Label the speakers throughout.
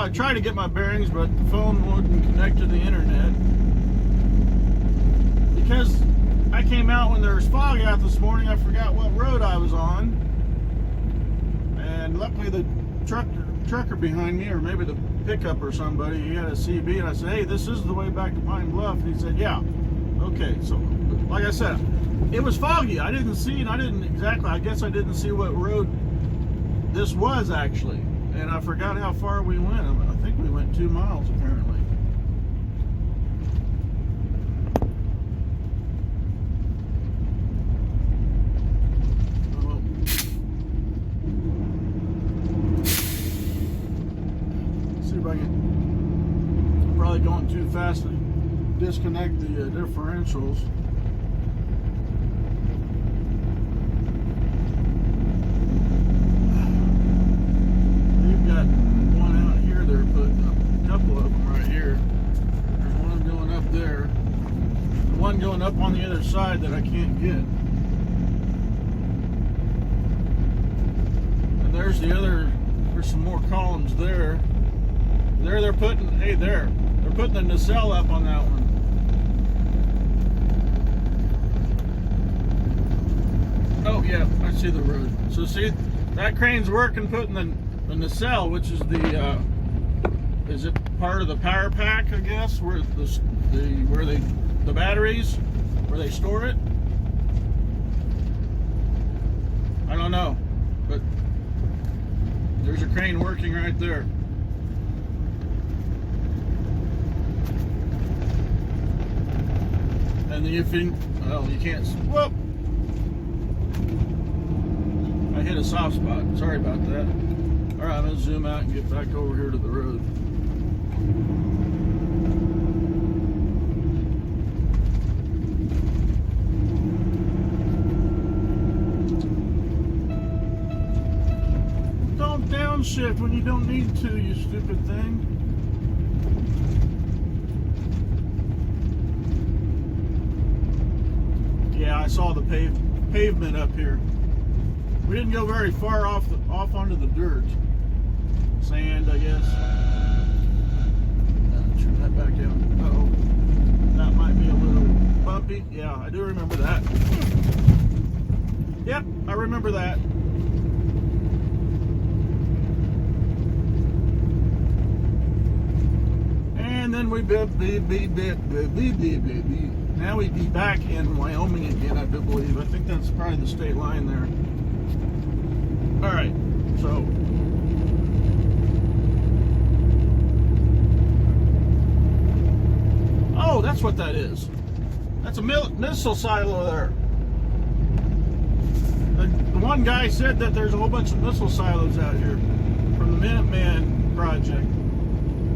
Speaker 1: I tried to get my bearings, but the phone wouldn't connect to the internet. Because I came out when there was fog out this morning, I forgot what road I was on. And luckily the trucker behind me, or maybe the pickup or somebody, he had a CB, and I said, hey, this is the way back to Pine Bluff. And he said, yeah. Okay, so like I said, it was foggy. I didn't see, and I guess I didn't see what road this was actually. And I forgot how far we went. I think we went 2 miles apparently. See if I can. I'm probably going too fast to disconnect the differentials. Going up on the other side that I can't get. And there's the other, there's some more columns there. There they're putting, hey there, they're putting the nacelle up on that one. Oh yeah, I see the road. So see, that crane's working putting the nacelle, which is the, is it part of the power pack, I guess, where the batteries, where they store it? I don't know, but there's a crane working right there. And the well, you can't, whoop! I hit a soft spot, sorry about that. All right, I'm gonna zoom out and get back over here to the road. Downshift when you don't need to, you stupid thing. Yeah, I saw the pavement up here. We didn't go very far off onto the dirt. Sand, I guess. Turn that back down. Uh-oh. That might be a little bumpy. Yeah, I do remember that. Yep, I remember that. And then now we'd be back in Wyoming again, I do believe. I think that's probably the state line there. All right, so oh, that's what that is. That's a missile silo there. The one guy said that there's a whole bunch of missile silos out here from the Minuteman project.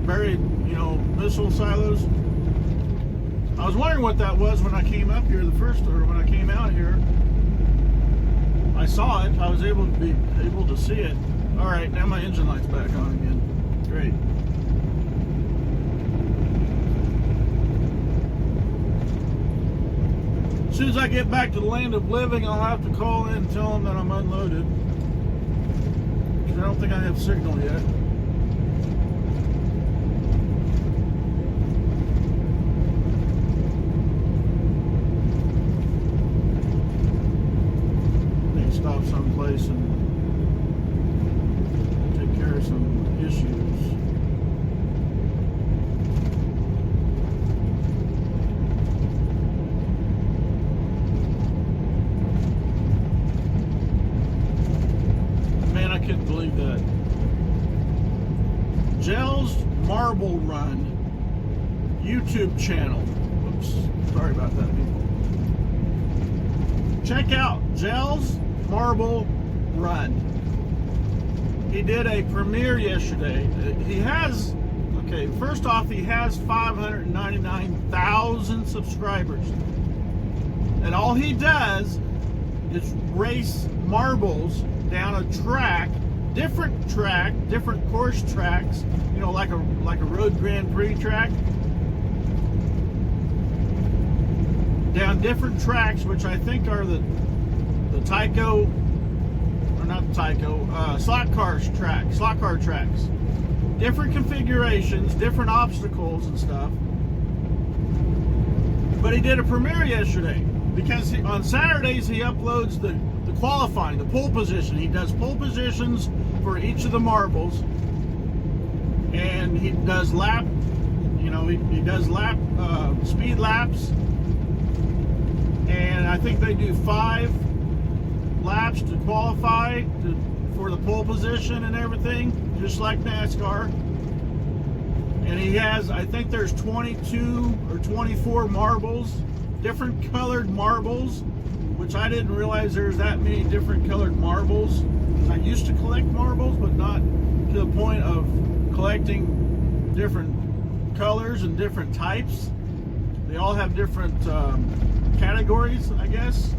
Speaker 1: Buried, you know, missile silos. I was wondering what that was when I came up here when I came out here. I saw it. I was able to see it. All right, now my engine light's back on again. Great. As soon as I get back to the land of living, I'll have to call in and tell them that I'm unloaded. Because I don't think I have signal yet. Stop someplace and take care of some issues. Man, I couldn't believe that. Gels Marble Run YouTube channel. Whoops, sorry about that, people. Check out Gels Marble Run. He did a premiere yesterday. He has, okay, first off, he has 599,000 subscribers. And all he does is race marbles down a track, different course tracks, you know, like a road Grand Prix track. Down different tracks, which I think are the Tyco, or not the Tyco, slot car tracks. different configurations, different obstacles and stuff. But he did a premiere yesterday because on Saturdays he uploads the qualifying, the pole position. He does pole positions for each of the marbles, and he does lap, he does lap, speed laps, and I think they do 5 laps to qualify for the pole position and everything, just like NASCAR. And he has, I think there's 22 or 24 marbles, different colored marbles, which I didn't realize there's that many different colored marbles. I used to collect marbles, but not to the point of collecting different colors and different types. They all have different categories, I guess.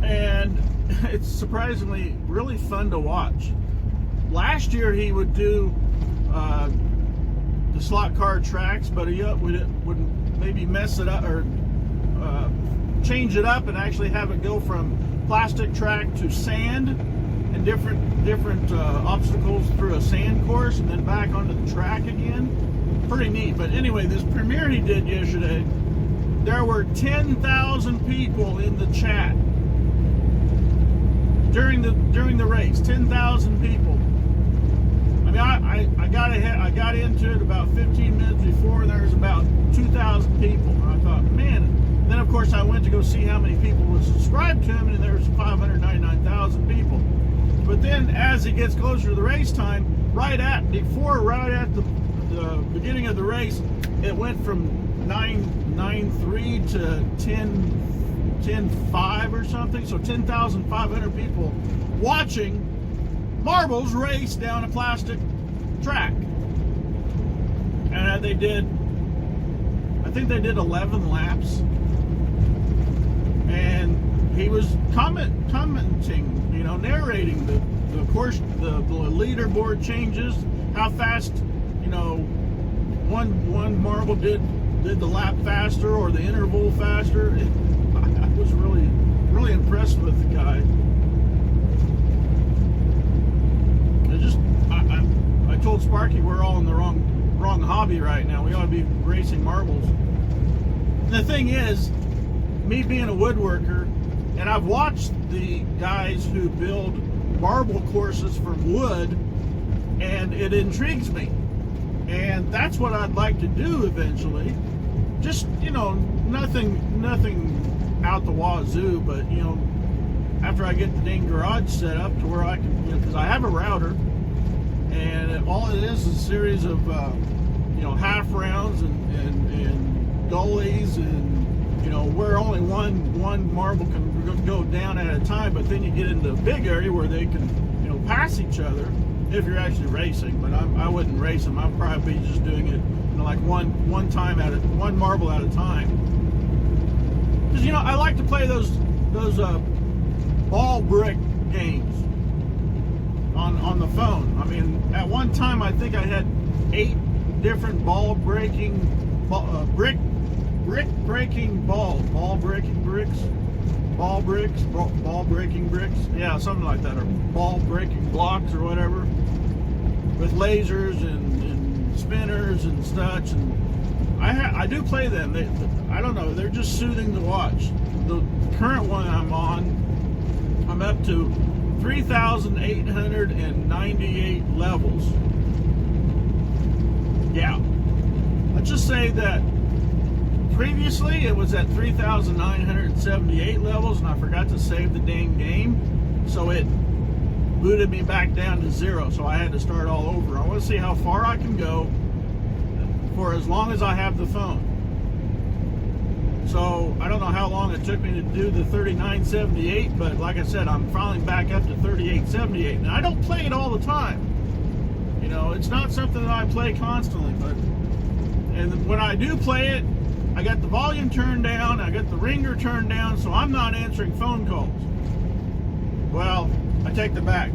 Speaker 1: And it's surprisingly really fun to watch. Last year he would do the slot car tracks, but he would maybe mess it up or change it up and actually have it go from plastic track to sand and different obstacles through a sand course and then back onto the track again. Pretty neat. But anyway, this premiere he did yesterday, there were 10,000 people in the chat during the race. 10,000 people. I mean, I got ahead. I got into it about 15 minutes before, and there was about 2,000 people. And I thought, man. And then of course I went to go see how many people would subscribe to him, and there was 599,000 people. But then as it gets closer to the race time, right at the beginning of the race, it went from 993 to 10.5 or something. So 10,500 people watching marbles race down a plastic track. And I think they did 11 laps. And he was commenting, narrating the course, the leaderboard changes, how fast, one marble did the lap faster or the interval faster. I was really impressed with the guy. I told Sparky we're all in the wrong hobby right now. We ought to be racing marbles. And the thing is, me being a woodworker, and I've watched the guys who build marble courses from wood, and it intrigues me. And that's what I'd like to do eventually. Just, nothing out the wazoo, but, after I get the dang garage set up to where I can, because I have a router, and all it is a series of, half rounds and gullies, and, where only one marble can go down at a time, but then you get into a big area where they can, pass each other if you're actually racing. But I wouldn't race them. I'd probably be just doing it, like one marble at a time. Because I like to play those ball brick games on the phone. I mean, at one time I think I had 8 different ball breaking bricks, ball breaking bricks, yeah, something like that, or ball breaking blocks or whatever, with lasers and spinners and such. And I do play them. I don't know, they're just soothing to watch. The current one I'm on, I'm up to 3,898 levels. Yeah, let's just say that previously it was at 3,978 levels, and I forgot to save the dang game, so it booted me back down to 0, so I had to start all over. I want to see how far I can go for as long as I have the phone. So I don't know how long it took me to do the 3978, but like I said, I'm finally back up to 3878. Now I don't play it all the time. It's not something that I play constantly, and when I do play it, I got the volume turned down, I got the ringer turned down, so I'm not answering phone calls. Well, I take that back.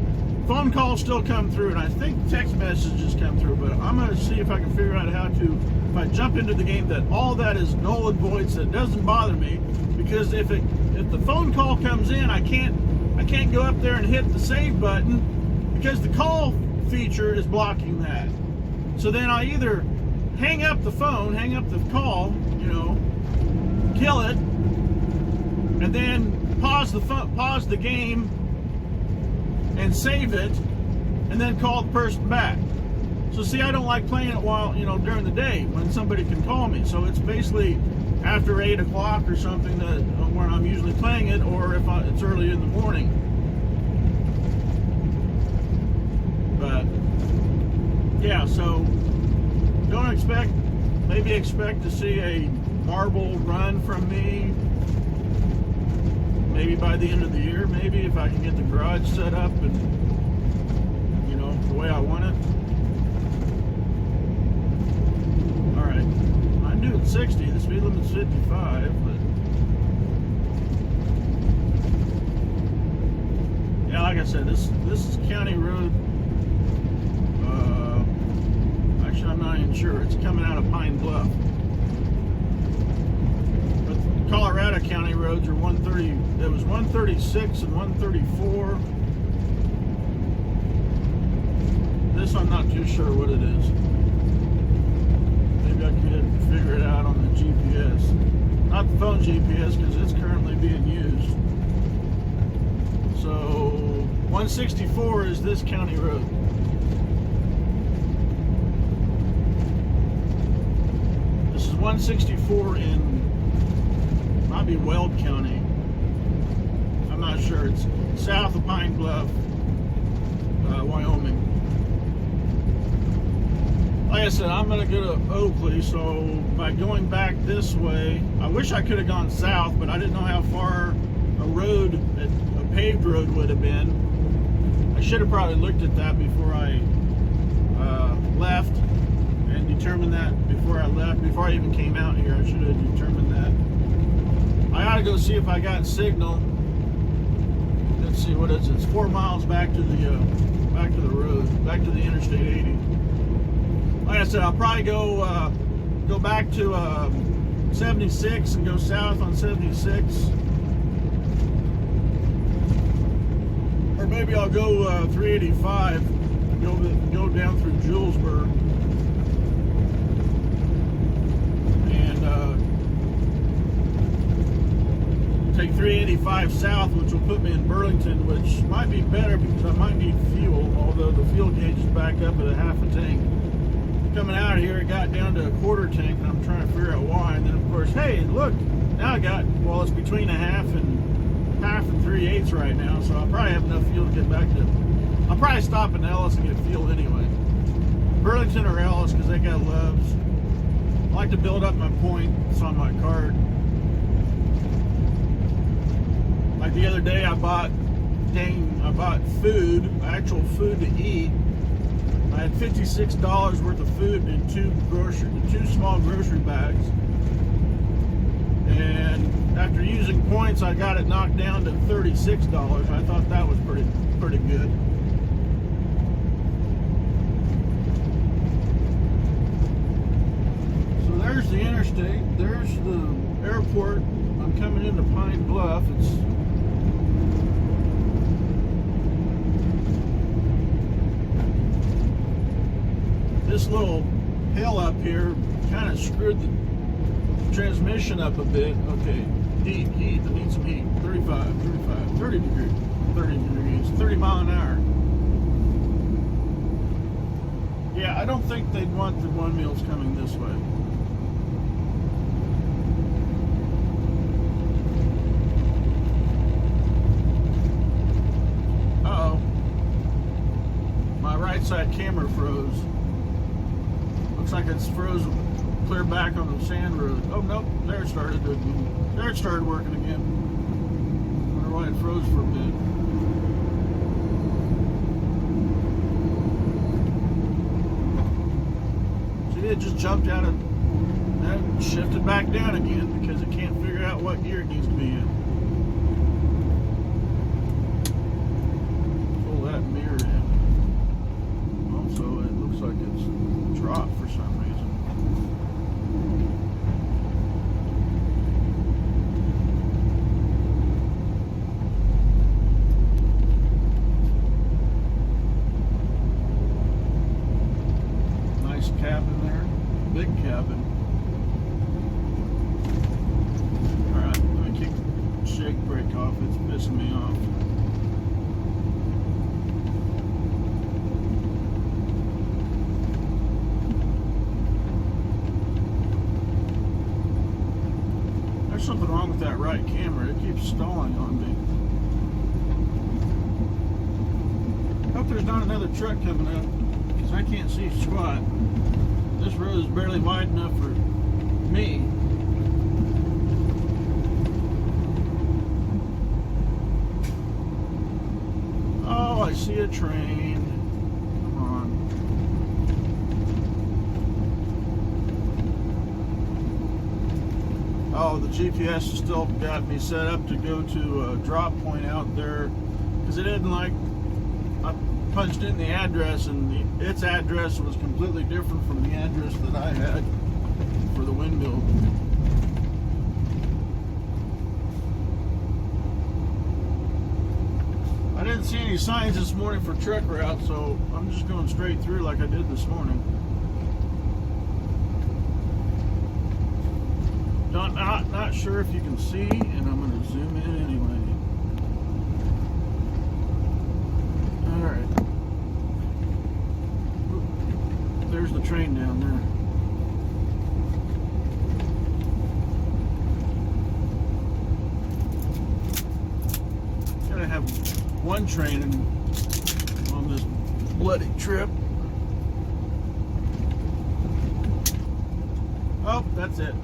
Speaker 1: Phone calls still come through, and I think text messages come through, but I'm going to see if I can figure out how to, if I jump into the game, that all that is null and void, so it doesn't bother me, because if the phone call comes in, I can't go up there and hit the save button, because the call feature is blocking that. So then I either hang up the phone, hang up the call, you know, kill it, and then pause the game and save it, and then call the person back. So see, I don't like playing it while, you know, during the day when somebody can call me. So it's basically after 8 o'clock or something that where I'm usually playing it, or if it's early in the morning. But yeah, so don't expect to see a marble run from me. Maybe by the end of the year, maybe if I can get the garage set up and, you know, the way I want it. All right, I'm doing 60. The speed limit's 55, but yeah, like I said, this is county road. Actually, I'm not even sure. It's coming out of Pine Bluff. But Colorado County roads are 130. There was 136 and 134. This I'm not too sure what it is. Maybe I could figure it out on the GPS. Not the phone GPS, because it's currently being used. So 164 is this county road. This is 164 in, might be Weld County. I'm not sure. It's south of Pine Bluff, Wyoming. Like I said, I'm going to go to Oakley, so by going back this way, I wish I could have gone south, but I didn't know how far a road, a paved road would have been. I should have probably looked at that before I left and determined that before I left. Before I even came out here, I should have determined that. I ought to go see if I got signal. Let's see, what is it? It's 4 miles back to the road, back to the Interstate 80. Like I said, I'll probably go back to 76 and go south on 76. Or maybe I'll go 385, go down through Julesburg, and take 385 south, which will put me in Burlington, which might be better because I might need fuel, although the fuel gauge is back up at a half a tank. Coming out of here, it got down to a quarter tank, and I'm trying to figure out why. And then, of course, hey, look, now I got, well, it's between a half and 3/8 right now, so I'll probably have enough fuel to get back to. I'll probably stop in Ellis and get fuel anyway. Burlington or Ellis, because they got Loves. I like to build up my points on my card. Like the other day, I bought food, actual food to eat. I had $56 worth of food in two small grocery bags. And after using points, I got it knocked down to $36. I thought that was pretty good. So there's the interstate. There's the airport. I'm coming into Pine Bluff. It's this little hill up here kind of screwed the transmission up a bit. Okay, heat, I need some heat. 35, 30 degrees, 30 mile an hour. Yeah, I don't think they'd want the windmills coming this way. Uh-oh. My right side camera froze. Looks like it's frozen clear back on the sand road. Oh, nope, there it started working again. Wonder why it froze for a bit. See, it just jumped out of and shifted back down again because it can't figure out what gear it needs to be in. Pull that mirror in. Also, it looks like it's dropped for some reason. happen. Alright, let me kick the shake brake off. It's pissing me off. There's something wrong with that right camera. It keeps stalling on me. Hope there's not another truck coming up, because I can't see squat. This road is barely wide enough for me. Oh, I see a train. Come on. Oh, the GPS has still got me set up to go to a drop point out there, because it didn't like, I punched in the address and its address was completely different from the address that I had for the windmill. I didn't see any signs this morning for truck route, so I'm just going straight through like I did this morning. Not sure if you can see, and I'm going to zoom in anyway. Alright. There's the train down there. Gotta have one train on this bloody trip. Oh, that's it.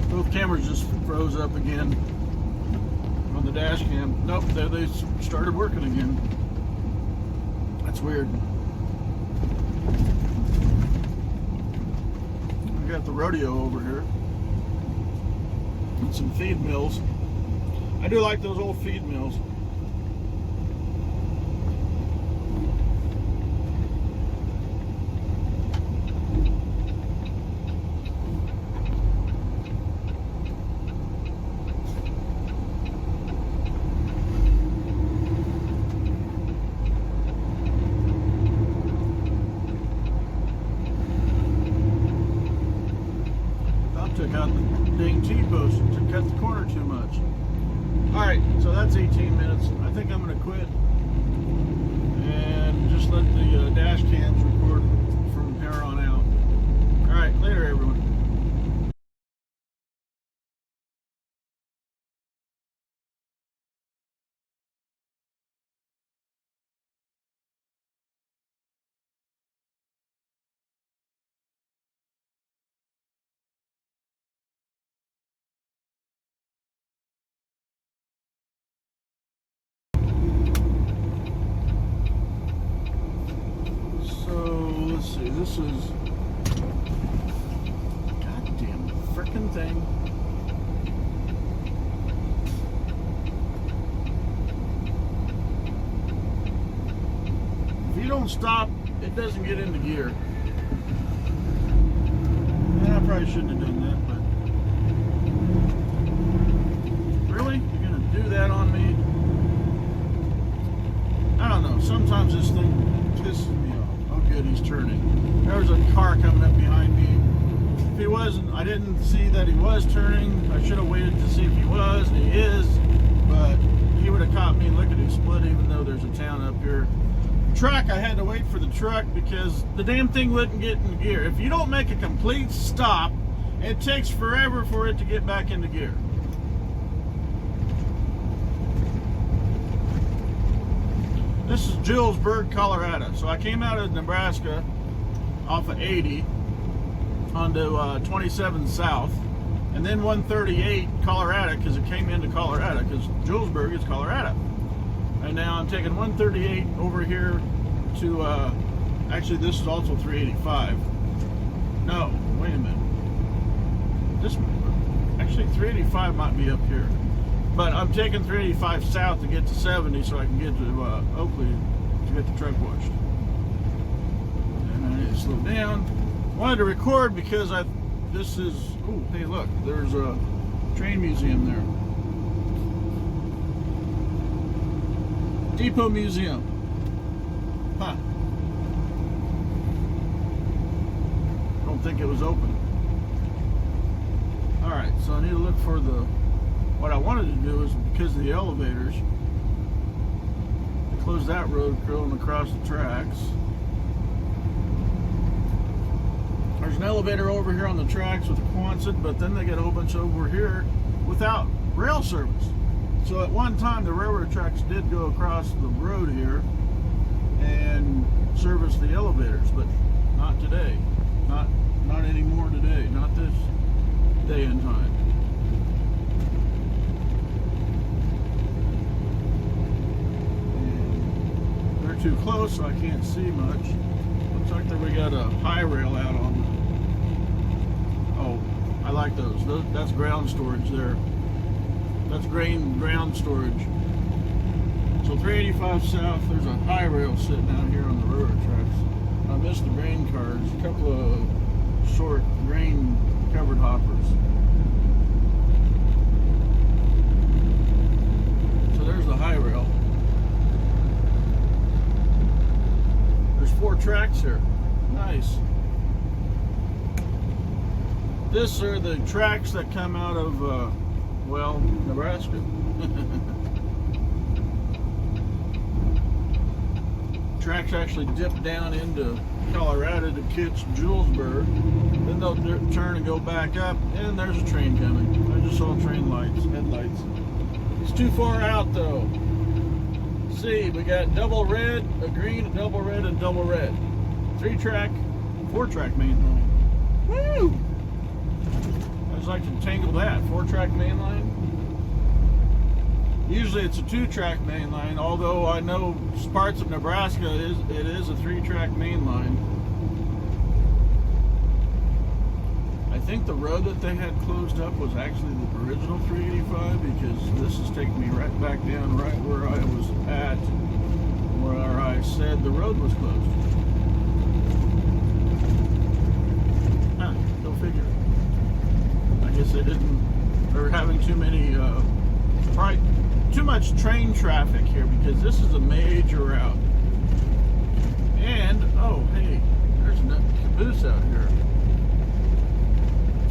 Speaker 1: Both cameras just froze up again on the dash cam. Nope, there they started working again. That's weird. We got the rodeo over here and some feed mills. I do like those old feed mills. Took out the dang T-post to cut the corner too much. Alright, so that's 18 minutes. I think I'm going to quit and just let the dash cams record from here on out. Alright, later everyone. Let's see, this is goddamn frickin' thing. If you don't stop, it doesn't get into gear. And I probably shouldn't have done that, but really? You're gonna do that on me? I don't know, sometimes this thing pisses me off. Oh good, he's turning. There was a car coming up behind me. If he wasn't, I didn't see that he was turning. I should have waited to see if he was, and he is, but he would have caught me lickety split even though there's a town up here. Truck, I had to wait for the truck because the damn thing wouldn't get into gear. If you don't make a complete stop, it takes forever for it to get back into gear. This is Julesburg, Colorado. So I came out of Nebraska off of 80 onto 27 South, and then 138 Colorado because it came into Colorado because Julesburg is Colorado. And now I'm taking 138 over here to, actually this is also 385. No, wait a minute. This, actually 385 might be up here. But I'm taking 385 south to get to 70 so I can get to Oakley to get the truck washed. And I need to slow down. Wanted to record because this is Oh, hey, look, there's a train museum there. Depot Museum. Huh. Don't think it was open. Alright, so I need to look for the... What I wanted to do is, because of the elevators, close that road going across the tracks. There's an elevator over here on the tracks with Quonset, but then they get a whole bunch over here without rail service. So at one time the railroad tracks did go across the road here and service the elevators, but not today. Not anymore today. Not this day and time. And they're too close, so I can't see much. Looks like that we got a high rail out on the... Oh, I like those. That's ground storage there. That's ground storage. So 385 south, there's a high rail sitting out here on the railroad tracks. I missed the grain cars, a couple of short grain covered hoppers. So there's the high rail. There's 4 tracks here. Nice. This are the tracks that come out of, well, Nebraska. Tracks actually dip down into Colorado to catch Julesburg. Then they'll turn and go back up, and there's a train coming. I just saw train lights, headlights. It's too far out though. See, we got double red, a green, a double red, and double red. 3-track, 4-track main line. Woo! I just like to tangle that. 4-track main line. Usually it's a 2-track main line, although I know parts of Nebraska it is a 3-track main line. I think the road that they had closed up was actually the original 385, because this is taking me right back down right where I was at, where I said the road was closed. Huh, go figure. I guess they they're having too many, probably too much train traffic here, because this is a major route. And, oh, hey, there's a caboose out here.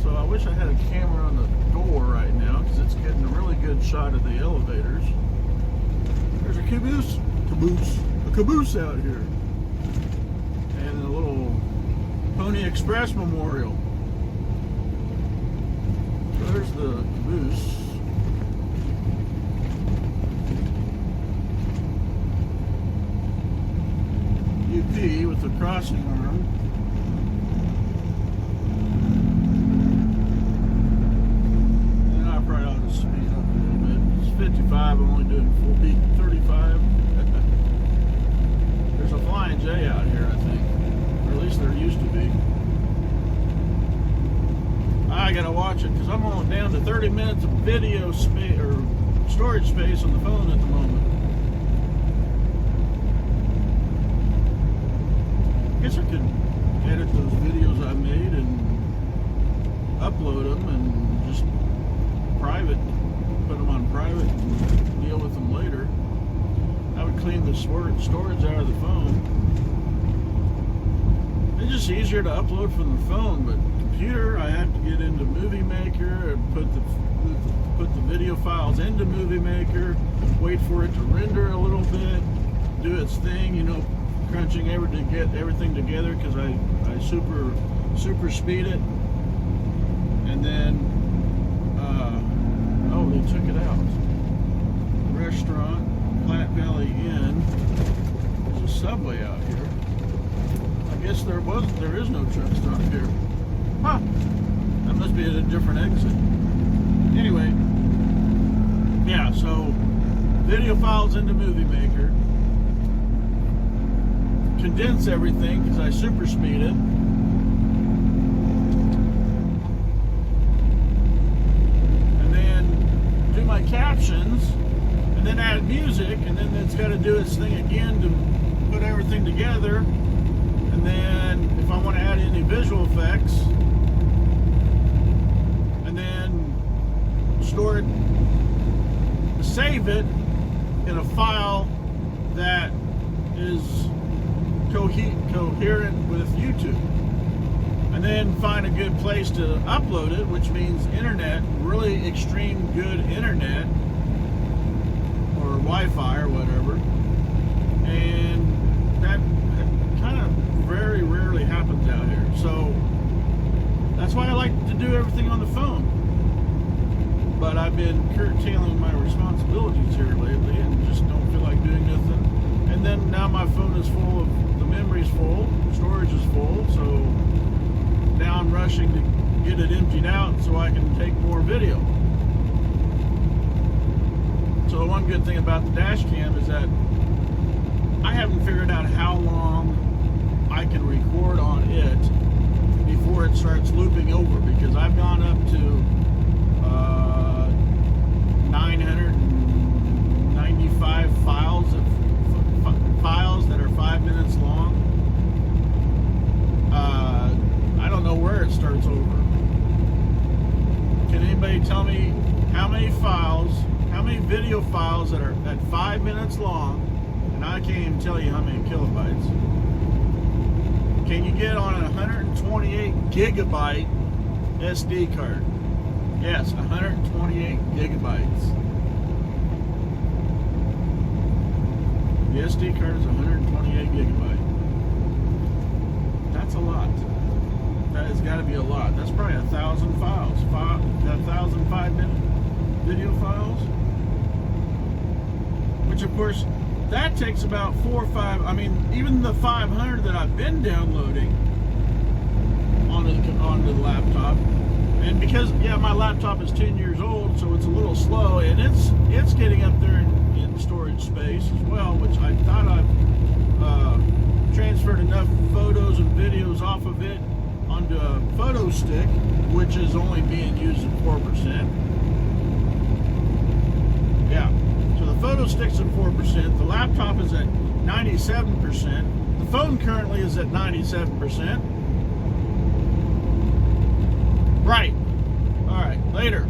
Speaker 1: So I wish I had a camera on the door right now, because it's getting a really good shot of the elevators. There's a caboose out here. And a little Pony Express memorial. So there's the caboose. UP with the crossing arm. And I probably ought to speed up a little bit. It's 55, I'm only doing full beat 35. There's a Flying J out here, I think. Or at least there used to be. I gotta watch it, because I'm only down to 30 minutes of video space, or storage space on the phone at the moment. I guess I could edit those videos I made and upload them and just put them on private and deal with them later. I would clean the storage out of the phone. It's just easier to upload from the phone, but computer, I have to get into Movie Maker and put the video files into Movie Maker, wait for it to render a little bit, do its thing, you know, crunching to get everything together, because I super speed it, and then oh, they took it out. Restaurant, Platte Valley Inn. There's a Subway out here. I guess there is no truck stop here. Huh. That must be at a different exit. Anyway, yeah, so video files into Movie Maker. Condense everything because I super speed it. And then do my captions, and then add music, and then it's got to do its thing again to put everything together. And then if I want to add any visual effects, and then save it in a file that is coherent with YouTube, and then find a good place to upload it, which means internet, really extreme good internet or Wi-Fi or whatever. And that kind of very rarely happens out here, so that's why I like to do everything on the phone. But I've been curtailing my responsibilities here lately and just don't feel like doing nothing. And then now my phone is full of, the memory's full, storage is full, so now I'm rushing to get it emptied out so I can take more video. So the one good thing about the dash cam is that I haven't figured out how long I can record on it before it starts looping over, because I've gone up to 995 files that are 5 minutes long. I don't know where it starts over. Can anybody tell me how many video files that are at 5 minutes long, and I can't even tell you how many kilobytes, can you get on a 128 gigabyte SD card? Yes, 128 gigabytes. The SD card is 128 gigabyte. That's a lot. That has got to be a lot. That's probably 1,000 files. 1,000 5-minute video files. Which, of course, that takes about 4 or 5. I mean, even the 500 that I've been downloading onto the laptop. And because, yeah, my laptop is 10 years old, so it's a little slow, and it's getting up there in storage space as well, which I thought I've transferred enough photos and videos off of it onto a photo stick, which is only being used at 4%. Yeah, so the photo stick's at 4%, the laptop is at 97%, the phone currently is at 97%. Right. All right, later.